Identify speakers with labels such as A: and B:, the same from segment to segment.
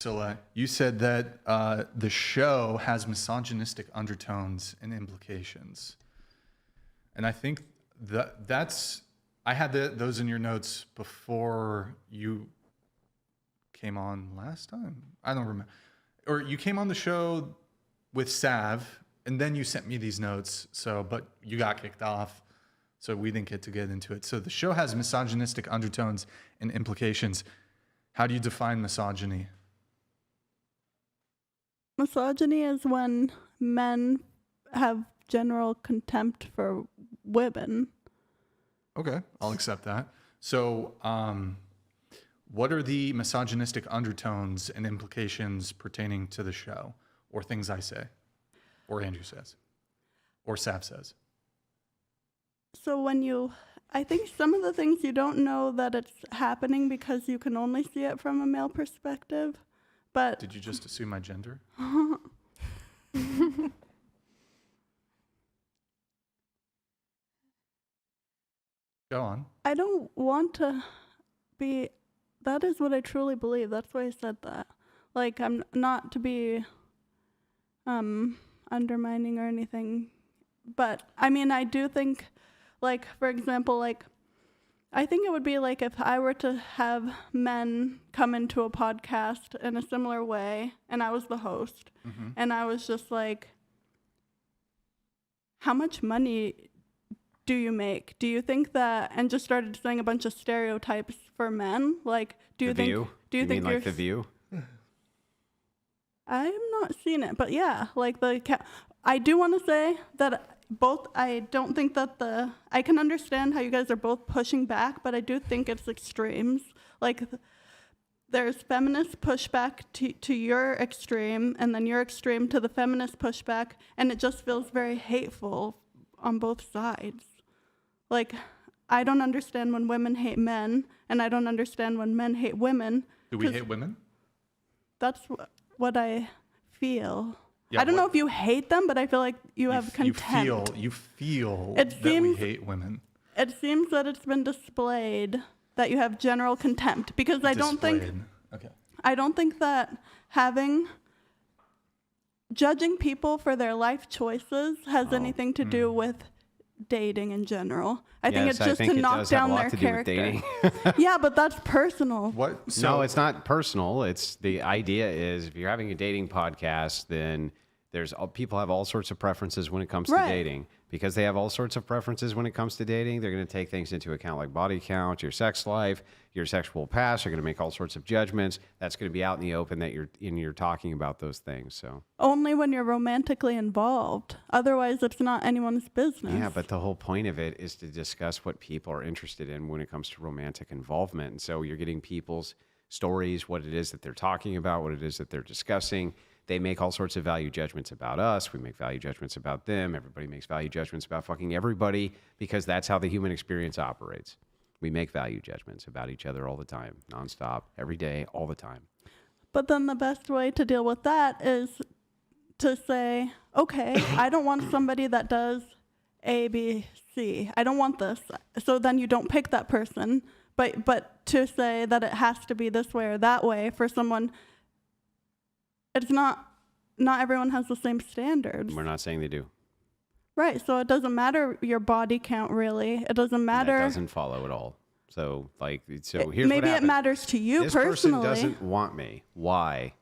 A: Stella, you said that the show has misogynistic undertones and implications. And I think that's... I had those in your notes before you came on last time. I don't remember. Or you came on the show with Sav, and then you sent me these notes. But you got kicked off, so we didn't get to get into it. So the show has misogynistic undertones and implications. How do you define misogyny?
B: Misogyny is when men have general contempt for women.
A: Okay, I'll accept that. So, what are the misogynistic undertones and implications pertaining to the show, or things I say, or Andrew says, or Sav says?
B: So I think some of the things you don't know that it's happening because you can only see it from a male perspective, but...
A: Did you just assume my gender? Go on.
B: I don't want to be... That is what I truly believe. That's why I said that. Like, I'm not to be undermining or anything. But, I mean, I do think, like, for example, like, I think it would be like if I were to have men come into a podcast in a similar way, and I was the host, and I was just like, how much money do you make? Do you think that, and just started saying a bunch of stereotypes for men? Like, do you think...
C: View?
B: Do you think
C: mean like The View?
B: I have not seen it, but yeah, like I do want to say that I don't think that I can understand how you guys are both pushing back, but I do think it's extremes. Like, there's feminist pushback to your extreme, and then your extreme to the feminist pushback, and it just feels very hateful on both sides. Like, I don't understand when women hate men, and I don't understand when men hate women.
A: Do we hate women?
B: That's what I feel. Yeah, I don't know if you hate them, but I feel like you have contempt.
A: You feel that we hate women.
B: It seems that it's been displayed that you have general contempt, because I don't think that judging people for their life choices has anything to do with dating in general. I think it's just to knock down their character. Yeah, but that's personal.
A: What?
C: No, it's not personal. It's the idea is if you're having a dating podcast, then people have all sorts of preferences when it comes to dating. Because they have all sorts of preferences when it comes to dating, they're going to take things into account like body count, your sex life, your sexual past. They're going to make all sorts of judgments. That's going to be out in the open that you're talking about those things. So
B: only when you're romantically involved. Otherwise, it's not anyone's business.
C: Yeah, but the whole point of it is to discuss what people are interested in when it comes to romantic involvement. And so you're getting people's stories, what it is that they're talking about, what it is that they're discussing. They make all sorts of value judgments about us. We make value judgments about them. Everybody makes value judgments about fucking everybody, because that's how the human experience operates. We make value judgments about each other all the time, nonstop, every day, all the time.
B: But then the best way to deal with that is to say, okay, I don't want somebody that does A, B, C. I don't want this. So then you don't pick that person. But to say that it has to be this way or that way for someone... It's not everyone has the same standards.
C: We're not saying they do.
B: Right, so it doesn't matter your body count, really. It doesn't matter.
C: That doesn't follow at all. So, here's what
B: maybe
C: happens.
B: It matters to you
C: this
B: personally.
C: This person doesn't want me. Why?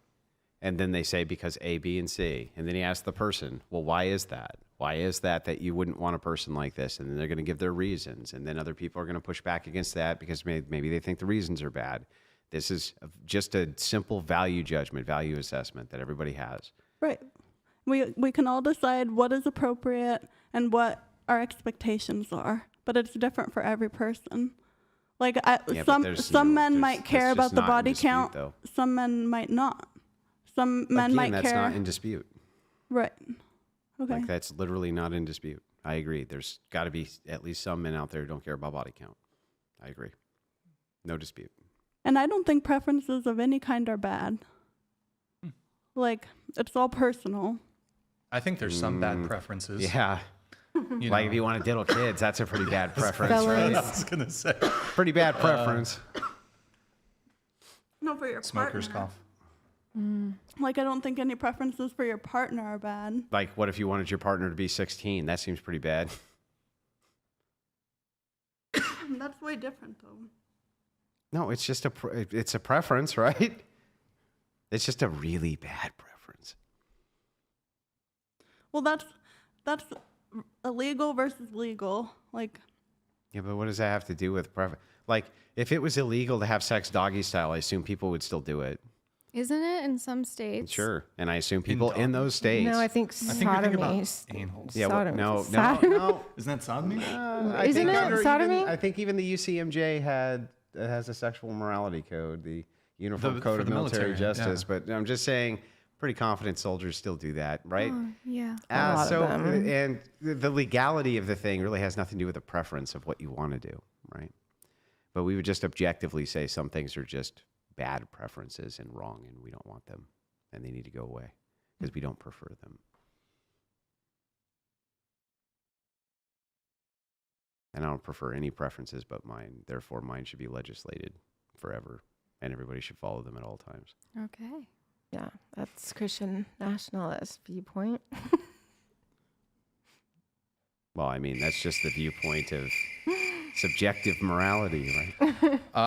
C: And then they say because A, B, and C. And then he asks the person, well, why is that? Why is that you wouldn't want a person like this? And then they're going to give their reasons. And then other people are going to push back against that because maybe they think the reasons are bad. This is just a simple value judgment, value assessment that everybody has.
B: Right. We can all decide what is appropriate and what our expectations are, but it's different for every person. Like some men might care about the body count, though. Some men might not. Some men might care.
C: That's not in dispute.
B: Right. Okay.
C: Like that's literally not in dispute. I agree. There's got to be at least some men out there who don't care about body count. I agree. No dispute.
B: And I don't think preferences of any kind are bad. Like, it's all personal.
A: I think there's some bad preferences.
C: Yeah. If you want to diddle kids, that's a pretty bad preference, right?
A: I was going to say.
C: Pretty bad preference.
B: No, for your
A: Smoker's
B: partner.
A: cough.
B: Like, I don't think any preferences for your partner are bad.
C: Like, what if you wanted your partner to be 16? That seems pretty bad.
B: That's way different, though.
C: No, it's just it's a preference, right? It's just a really bad preference.
B: Well, that's illegal versus legal. Like,
C: Yeah, but what does that have to do with preference? Like, if it was illegal to have sex doggy style, I assume people would still do it.
D: Isn't it in some states?
C: Sure. And I assume people in those states.
E: No, I think
A: I think you're thinking about
E: sodomy.
A: anal.
C: Yeah,
E: Sodomy.
C: no.
A: Isn't that sodomy?
C: I
E: Isn't
C: think
E: it
C: under
E: sodomy?
C: I think even the UCMJ has a sexual morality code, the Uniform Code
A: for
C: of
A: the
C: Military
A: military,
C: Justice.
A: yeah.
C: But I'm just saying, pretty confident soldiers still do that, right?
D: Oh, yeah.
E: A lot of them.
C: And the legality of the thing really has nothing to do with the preference of what you want to do, right? But we would just objectively say some things are just bad preferences and wrong, and we don't want them, and they need to go away because we don't prefer them. And I don't prefer any preferences but mine. Therefore, mine should be legislated forever, and everybody should follow them at all times.
D: Okay.
E: Yeah, that's Christian nationalist viewpoint.
C: Well, I mean, that's just the viewpoint of subjective morality, right?